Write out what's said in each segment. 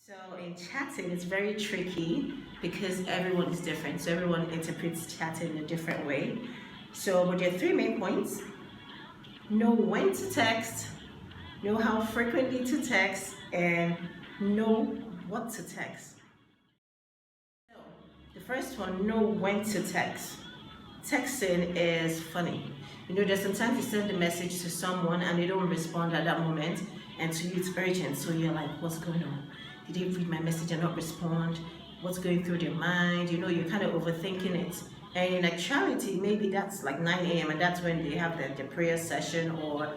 So in chatting, it's very tricky because everyone is different. So everyone interprets chatting in a different way. So with your three main points, know when to text, know how frequently to text, and know what to text. So the first one, know when to text. Texting is funny. There's sometimes you send a message to someone and they don't respond at that moment, and to you it's urgent. So you're like, what's going on? Did they read my message and not respond? What's going through their mind? You're kind of overthinking it. And in actuality, maybe that's like 9 a.m. and that's when they have their prayer session, or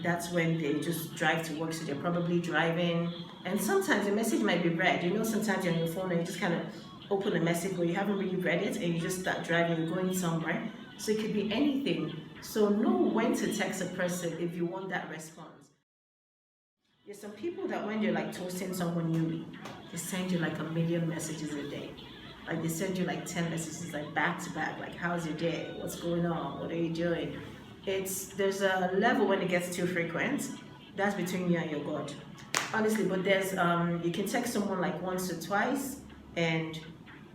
that's when they just drive to work, so they're probably driving. And sometimes the message might be read. Sometimes you're on your phone and you just kind of open a message where you haven't really read it and you just start driving, you're going somewhere. So it could be anything. So know when to text a person if you want that response. There's some people that when you're like toasting someone newly, they send you like a million messages a day. Like they send you like 10 messages like back to back, like how's your day? What's going on? What are you doing? There's a level when it gets too frequent. That's between you and your God. Honestly, but there's you can text someone like once or twice and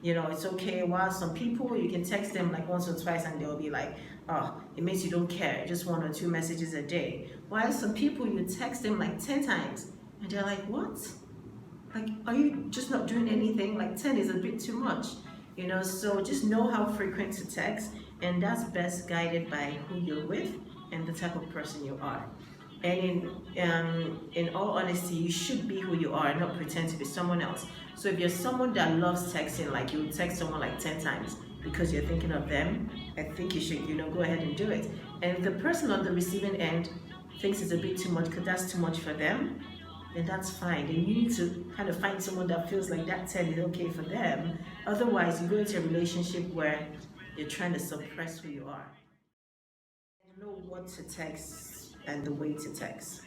it's okay. While some people you can text them like once or twice and they'll be like, oh, it means you don't care, just 1 or 2 messages a day. While some people you text them like 10 times and they're like, what? Like, are you just not doing anything? Like 10 is a bit too much, so just know how frequent to text, and that's best guided by who you're with and the type of person you are. And in all honesty, you should be who you are, not pretend to be someone else. So if you're someone that loves texting, like you would text someone like 10 times because you're thinking of them, I think you should, go ahead and do it. And if the person on the receiving end thinks it's a bit too much because that's too much for them, then that's fine. Then you need to kind of find someone that feels like that 10 is okay for them. Otherwise, you go into a relationship where you're trying to suppress who you are. Know what to text and the way to text.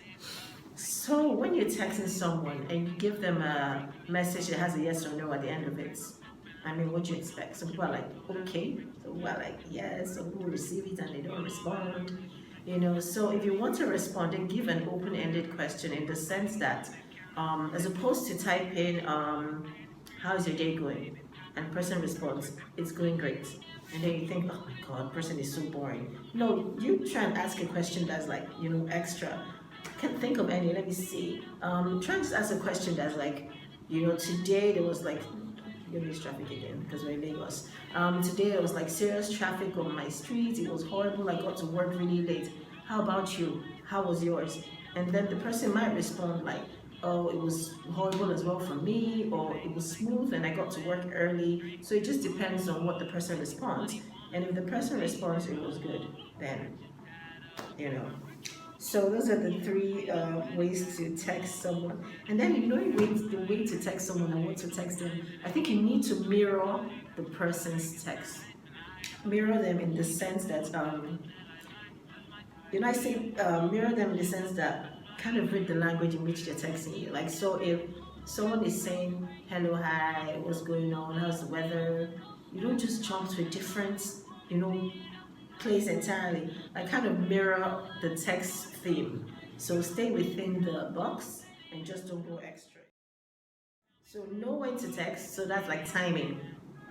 So when you're texting someone and you give them a message that has a yes or no at the end of it, what do you expect? Some people are like, okay. Some people are like, yes. Some people receive it and they don't respond. So if you want to respond, then give an open-ended question in the sense that, as opposed to type in, how's your day going? And the person responds, it's going great. And then you think, oh my God, person is so boring. No, you try and ask a question that's like, extra. Can't think of any, let me see. Try and just ask a question that's like, today there was like, use traffic again because we're in Lagos. Today there was like serious traffic on my street. It was horrible. I got to work really late. How about you? How was yours? And then the person might respond like, oh, it was horrible as well for me, or it was smooth and I got to work early. So it just depends on what the person responds. And if the person responds it was good, then So those are the three ways to text someone. And then the way to text someone and what to text them, I think you need to mirror the person's text. Mirror them in the sense that, I say mirror them in the sense that kind of read the language in which they're texting you. Like, so if someone is saying, hello, hi, what's going on, how's the weather? You don't just jump to a different, place entirely. I kind of mirror the text theme. So stay within the box and just don't go extra. So know when to text. So that's like timing.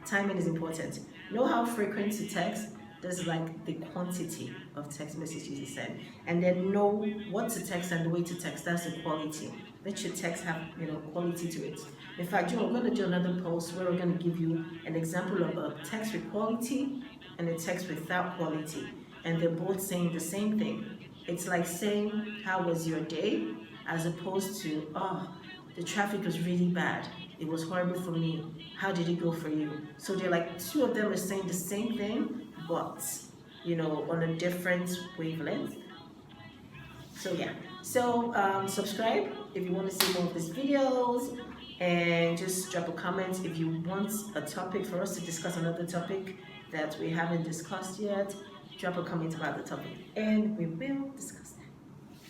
Timing is important. Know how frequent to text. That's like the quantity of text messages you send. And then know what to text and the way to text. That's the quality. Let your text have quality to it. In fact, we're going to do another post where we're going to give you an example of a text with quality and a text without quality. And they're both saying the same thing. It's like saying, how was your day? As opposed to, oh, the traffic was really bad. It was horrible for me. How did it go for you? So they're like, two of them are saying the same thing, but, on a different wavelength. So yeah. So subscribe if you want to see more of these videos, and just drop a comment if you want a topic for us to discuss, another topic that we haven't discussed yet. Drop a comment about the topic and we will discuss it.